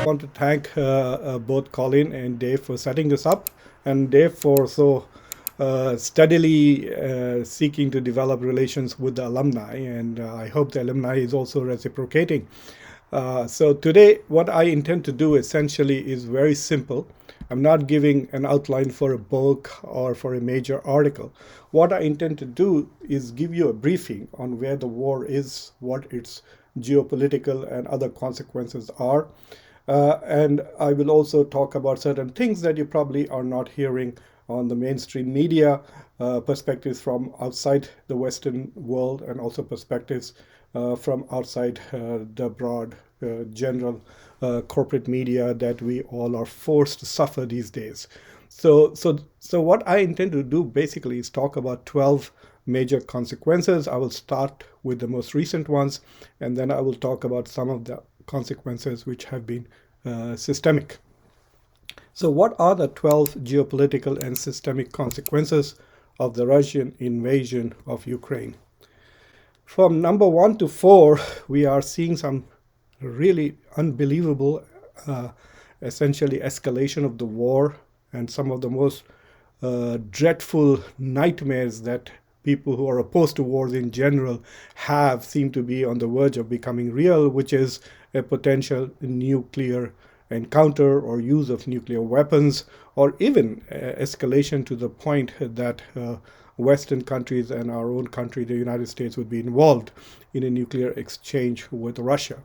want to thank both Colin and Dave for setting this up, and Dave for so steadily seeking to develop relations with the alumni, and I hope the alumni is also reciprocating. So today, what I intend to do essentially is very simple. I'm not giving an outline for a book or for a major article. What I intend to do is give you a briefing on where the war is, what its geopolitical and other consequences are. And I will also talk about certain things that you probably are not hearing on the mainstream media, perspectives from outside the Western world, and also perspectives from outside the broad general corporate media that we all are forced to suffer these days. So what I intend to do basically is talk about 12 major consequences. I will start with the most recent ones, and then I will talk about some of the consequences which have been systemic. So what are the 12 geopolitical and systemic consequences of the Russian invasion of Ukraine? From number 1 to 4, we are seeing some really unbelievable, essentially escalation of the war, and some of the most dreadful nightmares that people who are opposed to wars in general have seem to be on the verge of becoming real, which is a potential nuclear encounter or use of nuclear weapons, or even escalation to the point that Western countries and our own country, the United States, would be involved in a nuclear exchange with Russia.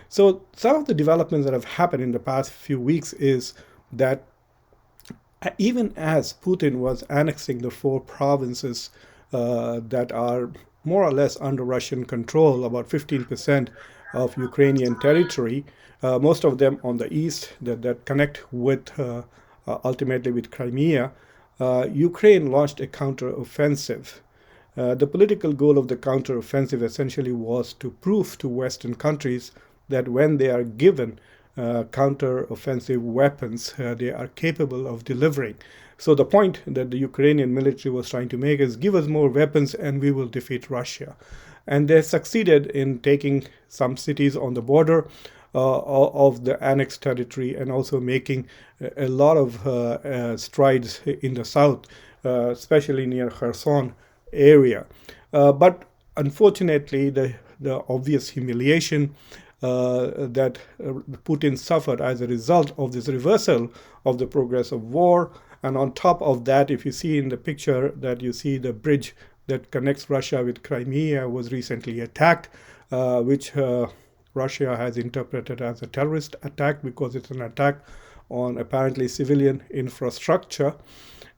So some of the developments that have happened in the past few weeks is that even as Putin was annexing the 4 provinces that are more or less under Russian control, about 15% of Ukrainian territory, most of them on the east that connect with ultimately with Crimea, Ukraine launched a counteroffensive. The political goal of the counteroffensive essentially was to prove to Western countries that when they are given counteroffensive weapons, they are capable of delivering. So the point that the Ukrainian military was trying to make is give us more weapons and we will defeat Russia. And they succeeded in taking some cities on the border of the annexed territory, and also making a lot of strides in the south, especially near Kherson area. But unfortunately, the obvious humiliation that Putin suffered as a result of this reversal of the progress of war. And on top of that, if you see in the picture that you see the bridge that connects Russia with Crimea was recently attacked, which Russia has interpreted as a terrorist attack because it's an attack on apparently civilian infrastructure.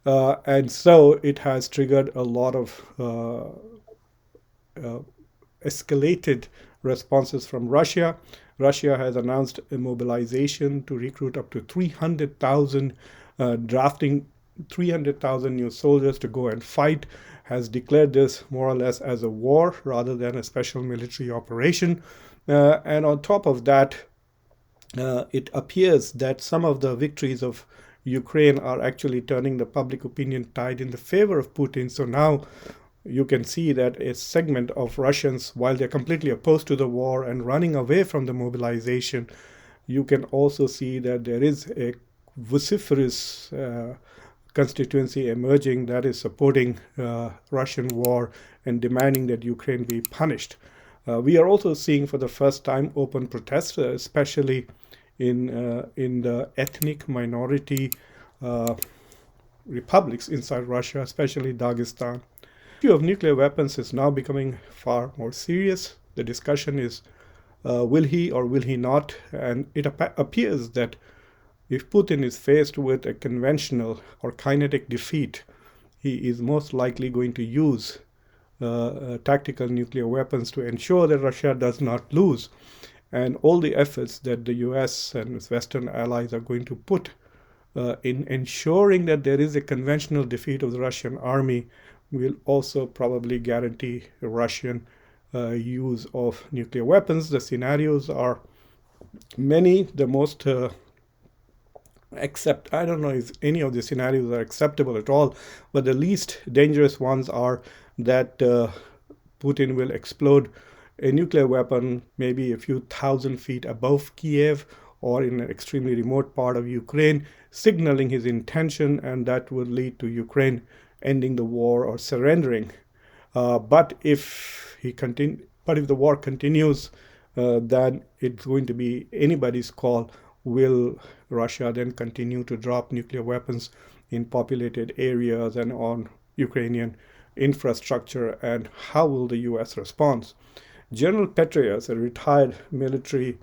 And so it has triggered a lot of escalated responses from Russia. Russia has announced a mobilization to recruit up to 300,000, drafting 300,000 new soldiers to go and fight, has declared this more or less as a war rather than a special military operation. And on top of that, it appears that some of the victories of Ukraine are actually turning the public opinion tide in the favor of Putin. So now you can see that a segment of Russians, while they're completely opposed to the war and running away from the mobilization, you can also see that there is a vociferous constituency emerging that is supporting Russian war and demanding that Ukraine be punished. We are also seeing for the first time open protests, especially in the ethnic minority republics inside Russia, especially Dagestan. The issue of nuclear weapons is now becoming far more serious. The discussion is will he or will he not? And it appears that if Putin is faced with a conventional or kinetic defeat, he is most likely going to use tactical nuclear weapons to ensure that Russia does not lose. And all the efforts that the US and its Western allies are going to put in ensuring that there is a conventional defeat of the Russian army will also probably guarantee the Russian use of nuclear weapons. The scenarios are many. The most I don't know if any of the scenarios are acceptable at all, but the least dangerous ones are that Putin will explode a nuclear weapon maybe a few thousand feet above Kiev, or in an extremely remote part of Ukraine, signaling his intention, and that would lead to Ukraine ending the war or surrendering. But if the war continues, then it's going to be anybody's call. Will Russia then continue to drop nuclear weapons in populated areas and on Ukrainian infrastructure, and how will the U.S. respond? General Petraeus, a retired military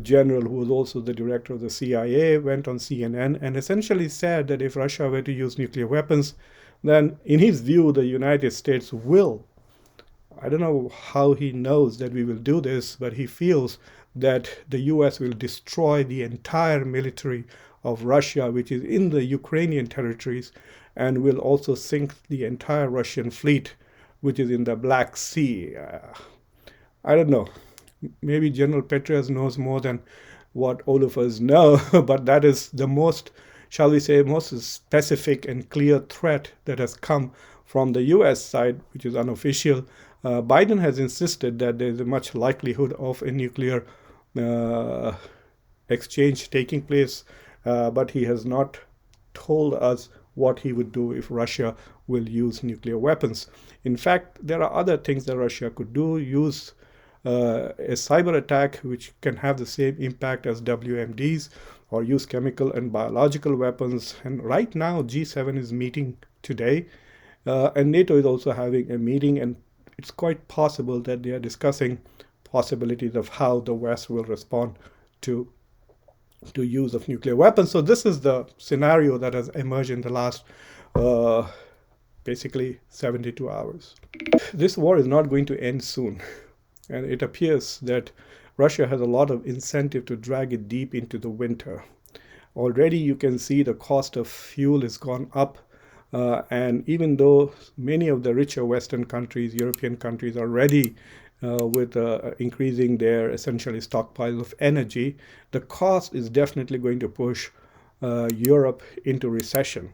general who was also the director of the CIA, went on CNN and essentially said that if Russia were to use nuclear weapons, then in his view, the United States will. I don't know how he knows that we will do this, but he feels that the US will destroy the entire military of Russia, which is in the Ukrainian territories, and will also sink the entire Russian fleet, which is in the Black Sea. I don't know. Maybe General Petraeus knows more than what all of us know, but that is the most, shall we say, most specific and clear threat that has come from the US side, which is unofficial. Biden has insisted that there is a much likelihood of a nuclear exchange taking place, but he has not told us what he would do if Russia will use nuclear weapons. In fact, there are other things that Russia could do, use a cyber attack which can have the same impact as WMDs, or use chemical and biological weapons. And right now, G7 is meeting today, and NATO is also having a meeting, and it's quite possible that they are discussing possibilities of how the West will respond to use of nuclear weapons. So this is the scenario that has emerged in the last basically 72 hours. This war is not going to end soon, and it appears that Russia has a lot of incentive to drag it deep into the winter. Already you can see the cost of fuel has gone up, and even though many of the richer Western countries, European countries, are ready with increasing their essentially stockpiles of energy, the cost is definitely going to push Europe into recession.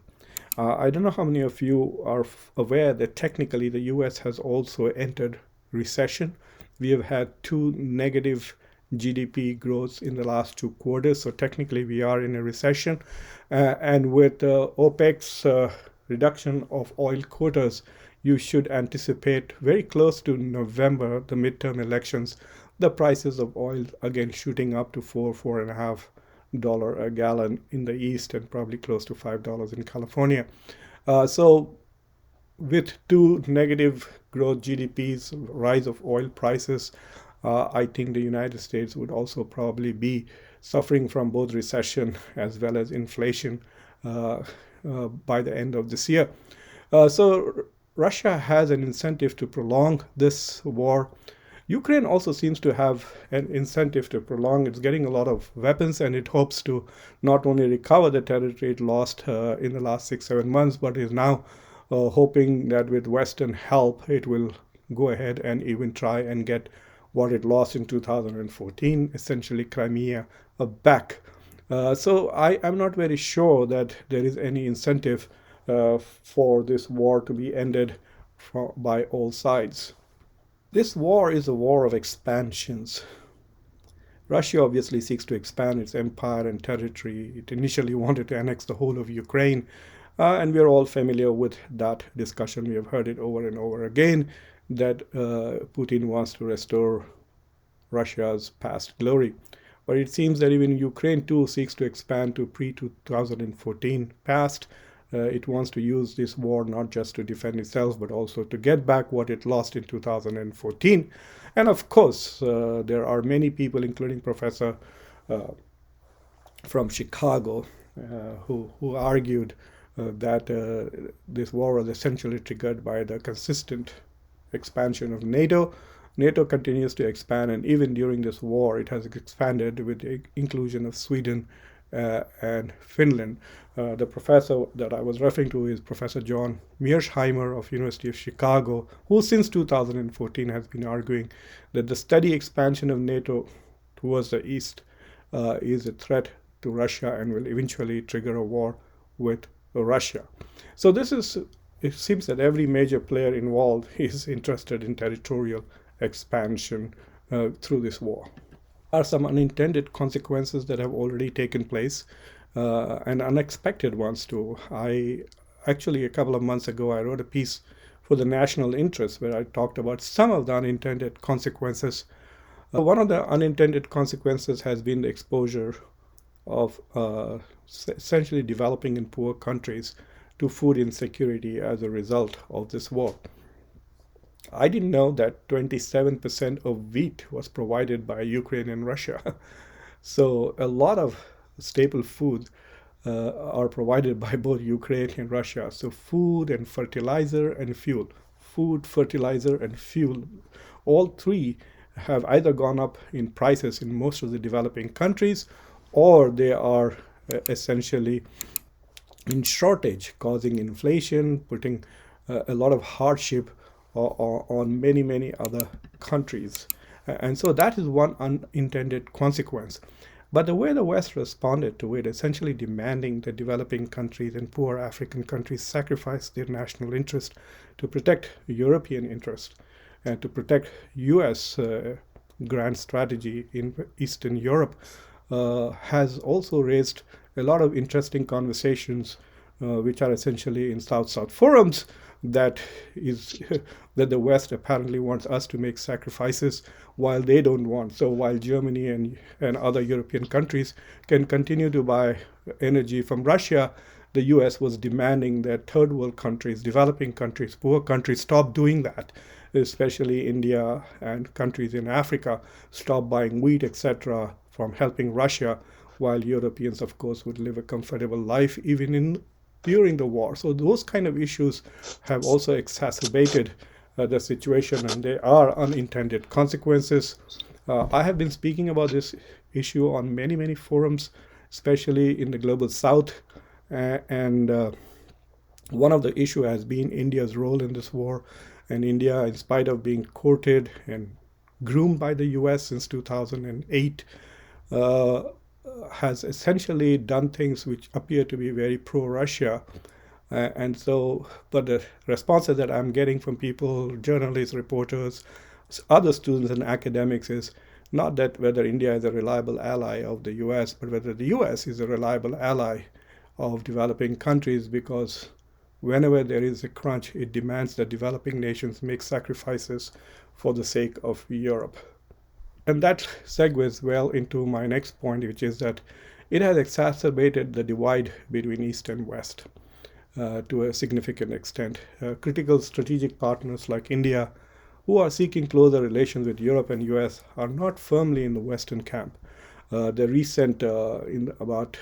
I don't know how many of you are aware that technically the US has also entered recession. We have had 2 negative GDP growths in the last 2 quarters, so technically we are in a recession. And with OPEC's reduction of oil quotas, you should anticipate very close to November, the midterm elections, the prices of oil again shooting up to $4.5 a gallon in the East, and probably close to $5 in California. So with 2 negative growth GDPs, rise of oil prices, I think the United States would also probably be suffering from both recession as well as inflation by the end of this year. So Russia has an incentive to prolong this war. Ukraine also seems to have an incentive to prolong. It's getting a lot of weapons, and it hopes to not only recover the territory it lost in the last 6-7 months, but is now hoping that with Western help, it will go ahead and even try and get what it lost in 2014, essentially Crimea, back. So I'm not very sure that there is any incentive for this war to be ended by all sides. This war is a war of expansions. Russia obviously seeks to expand its empire and territory. It initially wanted to annex the whole of Ukraine, and we are all familiar with that discussion. We have heard it over and over again, that Putin wants to restore Russia's past glory. But it seems that even Ukraine too seeks to expand to pre-2014 past. It wants to use this war not just to defend itself, but also to get back what it lost in 2014. And of course, there are many people, including Professor from Chicago, who argued that this war was essentially triggered by the consistent expansion of NATO. NATO continues to expand, and even during this war, it has expanded with the inclusion of Sweden and Finland. The professor that I was referring to is Professor John Mearsheimer of University of Chicago, who since 2014 has been arguing that the steady expansion of NATO towards the east is a threat to Russia and will eventually trigger a war with Russia. So it seems that every major player involved is interested in territorial expansion through this war. are some unintended consequences that have already taken place, and unexpected ones too. I actually, a couple of months ago, I wrote a piece for the National Interest where I talked about some of the unintended consequences. One of the unintended consequences has been the exposure of essentially developing and poor countries to food insecurity as a result of this war. I didn't know that 27% of wheat was provided by Ukraine and Russia. So a lot of staple foods are provided by both Ukraine and Russia. So food and fertilizer and fuel. Food, fertilizer, and fuel. All three have either gone up in prices in most of the developing countries, or they are essentially in shortage, causing inflation, putting a lot of hardship on many, many other countries. And so that is one unintended consequence. But the way the West responded to it, essentially demanding that developing countries and poor African countries sacrifice their national interest to protect European interest and to protect US grand strategy in Eastern Europe, has also raised a lot of interesting conversations, which are essentially in South-South forums, that is that the West apparently wants us to make sacrifices while they don't want. So while Germany and other European countries can continue to buy energy from Russia, the US was demanding that third world countries, developing countries, poor countries stop doing that, especially India and countries in Africa, stop buying wheat, etc., from helping Russia, while Europeans, of course, would live a comfortable life even during the war. So those kind of issues have also exacerbated the situation, and there are unintended consequences. I have been speaking about this issue on many, many forums, especially in the global south. And one of the issue has been India's role in this war. And India, in spite of being courted and groomed by the US since 2008, has essentially done things which appear to be very pro-Russia. And so, but the responses that I'm getting from people, journalists, reporters, other students and academics is not that whether India is a reliable ally of the US, but whether the US is a reliable ally of developing countries, because whenever there is a crunch, it demands that developing nations make sacrifices for the sake of Europe. And that segues well into my next point, which is that it has exacerbated the divide between East and West to a significant extent. Critical strategic partners like India, who are seeking closer relations with Europe and US, are not firmly in the Western camp. The recent, about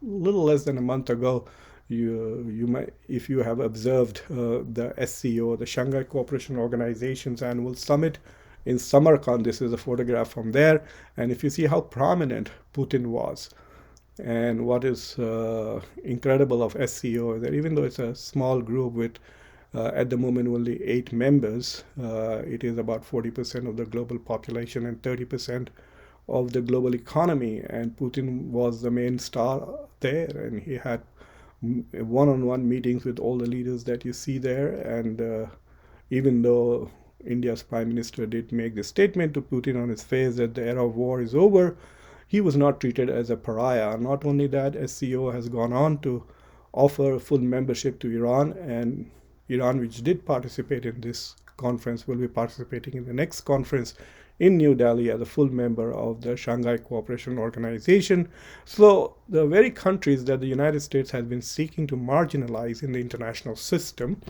little less than a month ago, you might, if you have observed the SCO, the Shanghai Cooperation Organization's annual summit in Samarkand. This is a photograph from there, and if you see how prominent Putin was, and what is incredible of SCO is that even though it's a small group with at the moment only 8 members, it is about 40% of the global population and 30% of the global economy, and Putin was the main star there, and he had one-on-one meetings with all the leaders that you see there. And even though India's Prime Minister did make the statement to Putin on his face that the era of war is over, he was not treated as a pariah. Not only that, SCO has gone on to offer full membership to Iran, and Iran, which did participate in this conference, will be participating in the next conference in New Delhi as a full member of the Shanghai Cooperation Organization. So the very countries that the United States has been seeking to marginalize in the international system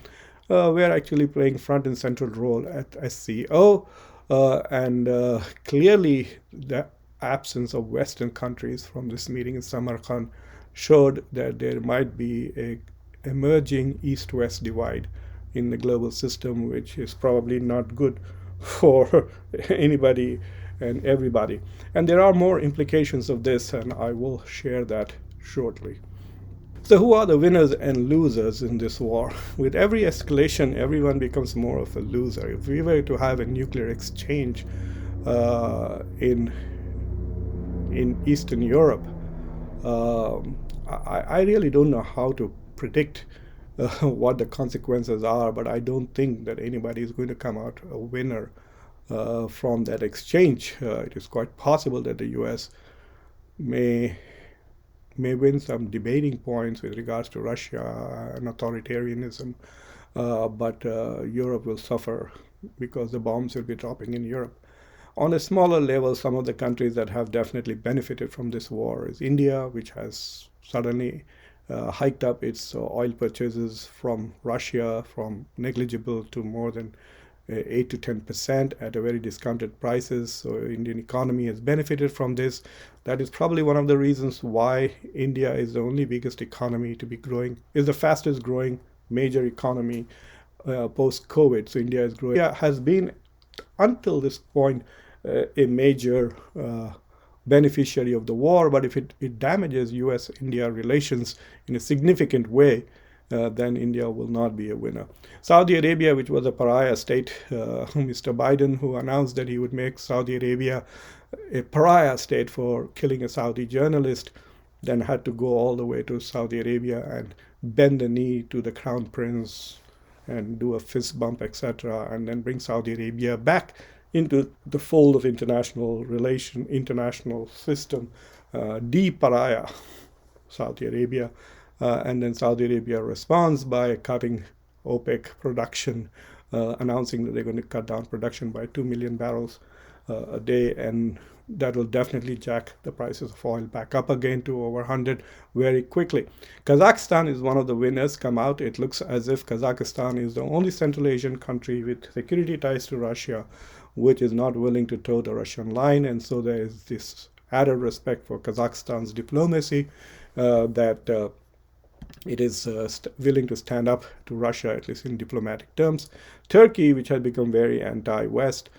were actually playing front and central role at SCO. And clearly the absence of Western countries from this meeting in Samarkand showed that there might be a emerging East-West divide in the global system, which is probably not good for anybody and everybody. And there are more implications of this, and I will share that shortly. So who are the winners and losers in this war? With every escalation, everyone becomes more of a loser. If we were to have a nuclear exchange in Eastern Europe, I really don't know how to predict what the consequences are, but I don't think that anybody is going to come out a winner from that exchange. It is quite possible that the U.S. may win some debating points with regards to Russia and authoritarianism, but Europe will suffer because the bombs will be dropping in Europe. On a smaller level, some of the countries that have definitely benefited from this war is India, which has suddenly hiked up its oil purchases from Russia from negligible to more than 8 to 10% at a very discounted prices. So Indian economy has benefited from this. That is probably one of the reasons why India is the only biggest economy to be growing, is the fastest growing major economy post-COVID. So India is growing. India has been, until this point, a major beneficiary of the war, but if it damages US-India relations in a significant way, then India will not be a winner. Saudi Arabia, which was a pariah state, Mr. Biden, who announced that he would make Saudi Arabia a pariah state for killing a Saudi journalist, then had to go all the way to Saudi Arabia and bend the knee to the crown prince and do a fist bump, etc., and then bring Saudi Arabia back into the fold of international system, de-pariah Saudi Arabia. And then Saudi Arabia responds by cutting OPEC production, announcing that they're going to cut down production by 2 million barrels a day, and that will definitely jack the prices of oil back up again to over 100 very quickly. Kazakhstan is one of the winners come out. It looks as if Kazakhstan is the only Central Asian country with security ties to Russia which is not willing to toe the Russian line, and so there is this added respect for Kazakhstan's diplomacy that it is willing to stand up to Russia, at least in diplomatic terms. Turkey, which had become very anti-West,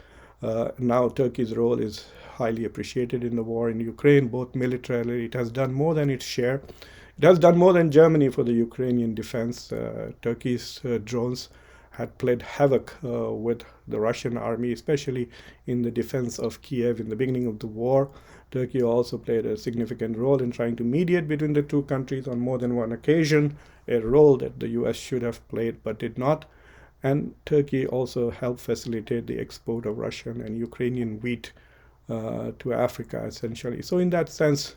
now Turkey's role is highly appreciated in the war in Ukraine, both militarily. It has done more than its share. It has done more than Germany for the Ukrainian defense. Turkey's drones had played havoc with the Russian army, especially in the defense of Kiev in the beginning of the war. Turkey also played a significant role in trying to mediate between the two countries on more than one occasion, a role that the US should have played but did not. And Turkey also helped facilitate the export of Russian and Ukrainian wheat to Africa, essentially. So in that sense,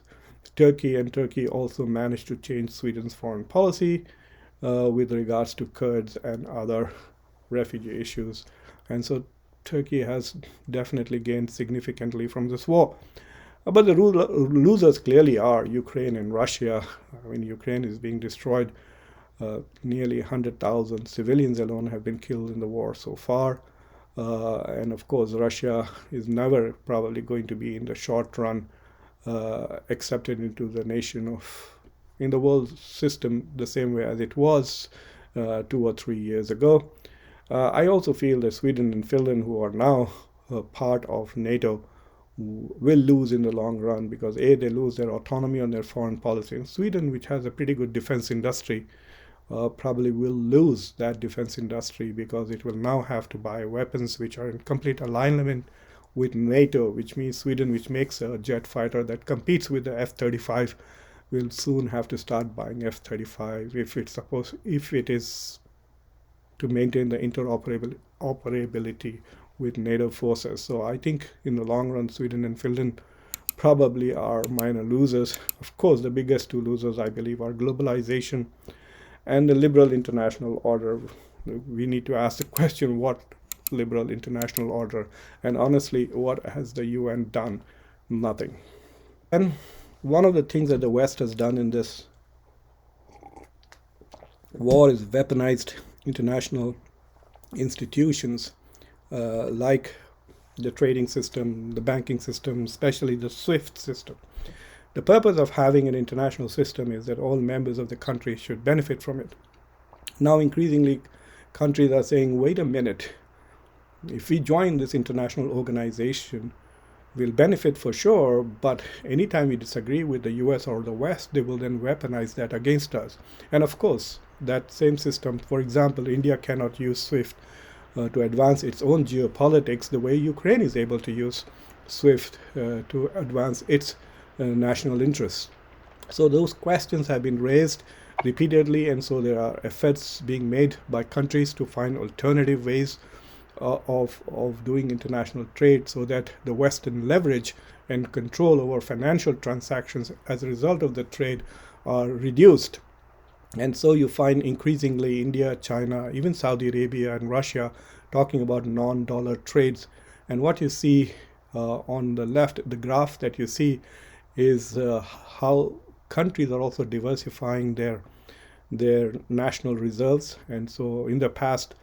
Turkey also managed to change Sweden's foreign policy with regards to Kurds and other refugee issues. And so Turkey has definitely gained significantly from this war. But the losers clearly are Ukraine and Russia. I mean, Ukraine is being destroyed. Nearly 100,000 civilians alone have been killed in the war so far. And of course, Russia is never probably going to be in the short run accepted into the in the world system the same way as it was 2 or 3 years ago. I also feel that Sweden and Finland, who are now part of NATO, will lose in the long run because they lose their autonomy on their foreign policy. And Sweden, which has a pretty good defense industry, probably will lose that defense industry because it will now have to buy weapons which are in complete alignment with NATO, which means Sweden, which makes a jet fighter that competes with the F-35, will soon have to start buying F-35 if it is to maintain the interoperability with NATO forces. So I think in the long run, Sweden and Finland probably are minor losers. Of course, the biggest two losers, I believe, are globalization and the liberal international order. We need to ask the question, what liberal international order? And honestly, what has the UN done? Nothing. And one of the things that the West has done in this war is weaponized international institutions like the trading system, the banking system, especially the SWIFT system. The purpose of having an international system is that all members of the country should benefit from it. Now, increasingly, countries are saying, wait a minute, if we join this international organization, we'll benefit for sure, but anytime we disagree with the US or the West, they will then weaponize that against us. And of course, that same system, for example, India cannot use SWIFT to advance its own geopolitics the way Ukraine is able to use SWIFT to advance its national interests. So those questions have been raised repeatedly, and so there are efforts being made by countries to find alternative ways of doing international trade, so that the Western leverage and control over financial transactions as a result of the trade are reduced. And so you find increasingly India, China, even Saudi Arabia and Russia talking about non-dollar trades. And what you see on the left, the graph that you see, is how countries are also diversifying their national reserves. And so in the past,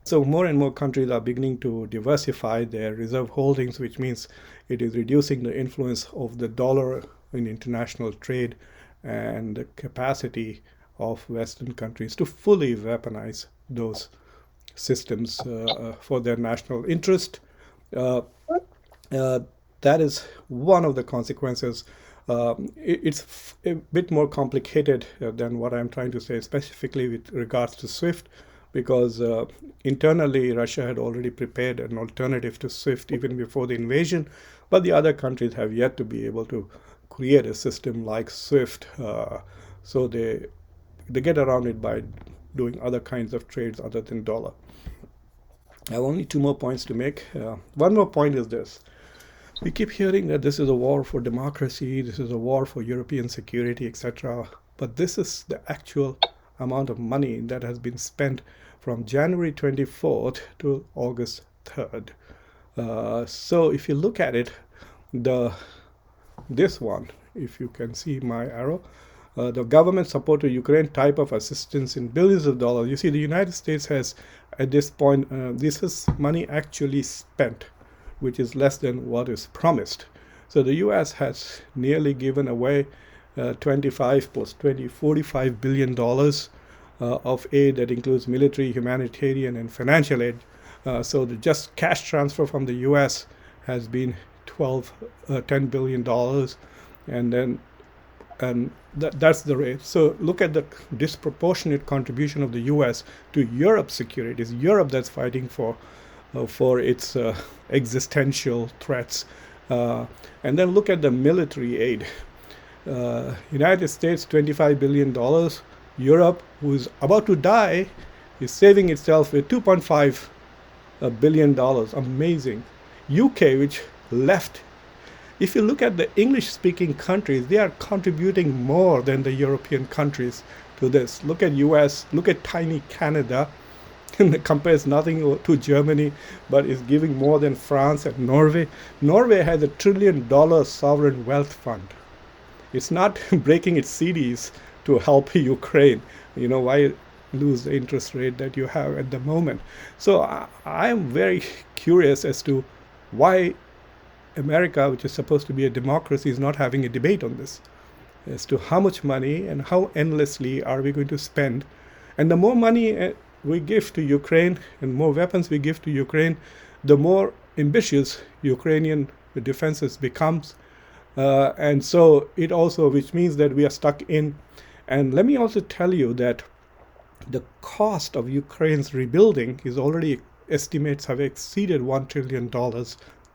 so more and more countries are beginning to diversify their reserve holdings, which means it is reducing the influence of the dollar in international trade and the capacity of Western countries to fully weaponize those systems for their national interest. Uh, uh, that is one of the consequences. It's a bit more complicated than what I'm trying to say, specifically with regards to SWIFT, because internally Russia had already prepared an alternative to SWIFT even before the invasion, but the other countries have yet to be able to create a system like SWIFT. So they get around it by doing other kinds of trades other than dollar. I have only two more points to make. One more point is this. We keep hearing that this is a war for democracy, this is a war for European security, etc. But this is the actual amount of money that has been spent from January 24th to August 3rd. So if you look at it, this one, if you can see my arrow, the government support to Ukraine type of assistance in billions of dollars. You see, the United States has, at this point, this is money actually spent, which is less than what is promised. So the US has nearly given away 25 plus 20, $45 billion of aid that includes military, humanitarian, and financial aid. So the just cash transfer from the US has been $10 billion. And that's the rate. So look at the disproportionate contribution of the US to Europe's security. It's Europe that's fighting for its existential threats. And then look at the military aid. United States, $25 billion. Europe, who is about to die, is saving itself with $2.5 billion. Amazing. UK, which left. If you look at the English-speaking countries, they are contributing more than the European countries to this. Look at US, look at tiny Canada, and it compares nothing to Germany, but is giving more than France and Norway. Norway has $1 trillion sovereign wealth fund. It's not breaking its CDs to help Ukraine. You know, why lose the interest rate that you have at the moment? So I am very curious as to why America, which is supposed to be a democracy, is not having a debate on this, as to how much money and how endlessly are we going to spend. And the more money we give to Ukraine and more weapons we give to Ukraine, the more ambitious Ukrainian defenses becomes. And so it also, which means that we are stuck in. And let me also tell you that the cost of Ukraine's rebuilding is already, estimates have exceeded $1 trillion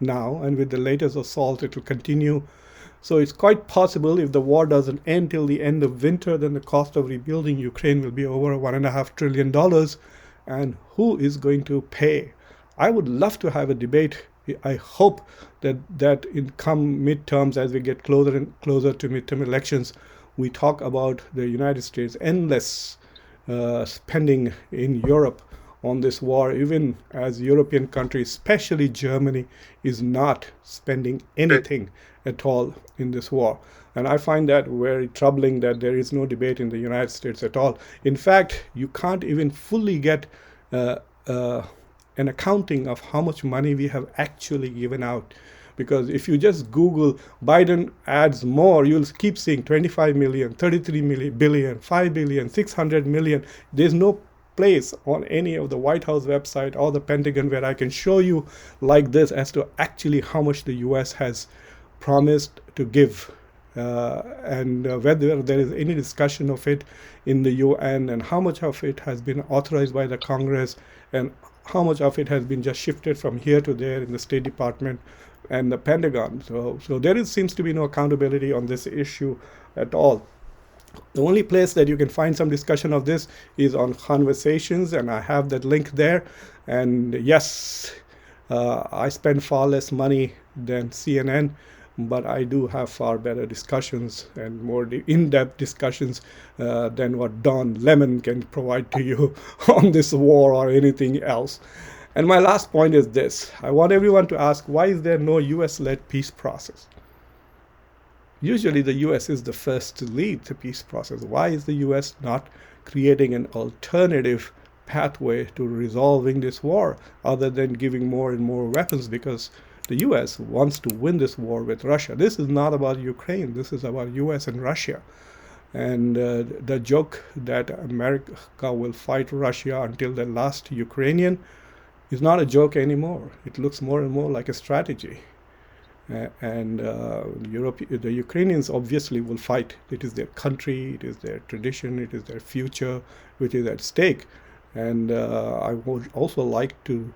now, and with the latest assault it will continue. So it's quite possible, if the war doesn't end till the end of winter, then the cost of rebuilding Ukraine will be over $1.5 trillion. And who is going to pay? I would love to have a debate. I hope that in come midterms, as we get closer and closer to midterm elections, we talk about the United States' endless spending in Europe on this war, even as European countries, especially Germany, is not spending anything at all in this war. And I find that very troubling that there is no debate in the United States at all. In fact, you can't even fully get an accounting of how much money we have actually given out. Because if you just Google Biden adds more, you'll keep seeing 25 million, 33 billion, 5 billion, 600 million. There's no place on any of the White House website or the Pentagon where I can show you like this as to actually how much the US has promised to give, and whether there is any discussion of it in the UN, and how much of it has been authorized by the Congress, and how much of it has been just shifted from here to there in the State Department and the Pentagon. So there seems to be no accountability on this issue at all. The only place that you can find some discussion of this is on Conversations, and I have that link there. And yes, I spend far less money than CNN, but I do have far better discussions and more in-depth discussions than what Don Lemon can provide to you on this war or anything else. And my last point is this. I want everyone to ask, why is there no US-led peace process? Usually the US is the first to lead the peace process. Why is the US not creating an alternative pathway to resolving this war other than giving more and more weapons? Because the US wants to win this war with Russia. This is not about Ukraine. This is about US and Russia. And the joke that America will fight Russia until the last Ukrainian is not a joke anymore. It looks more and more like a strategy. And the Ukrainians obviously will fight. It is their country, it is their tradition, it is their future, which is at stake. And I would also like to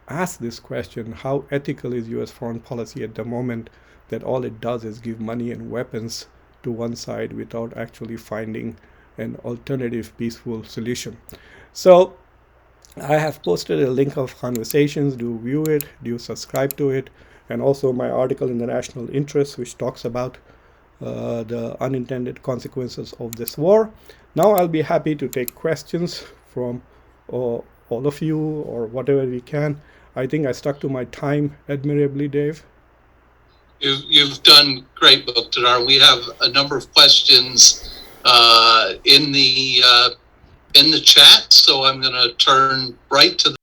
ask this question: how ethical is U.S. foreign policy at the moment that all it does is give money and weapons to one side without actually finding an alternative peaceful solution? So I have posted a link of Conversations. Do view it, do subscribe to it, and also my article in the National Interest, which talks about the unintended consequences of this war. Now I'll be happy to take questions from all of you or whatever we can. I think I stuck to my time admirably, Dave. You've done great, Muqtedar. We have a number of questions in the chat, so I'm going to turn right to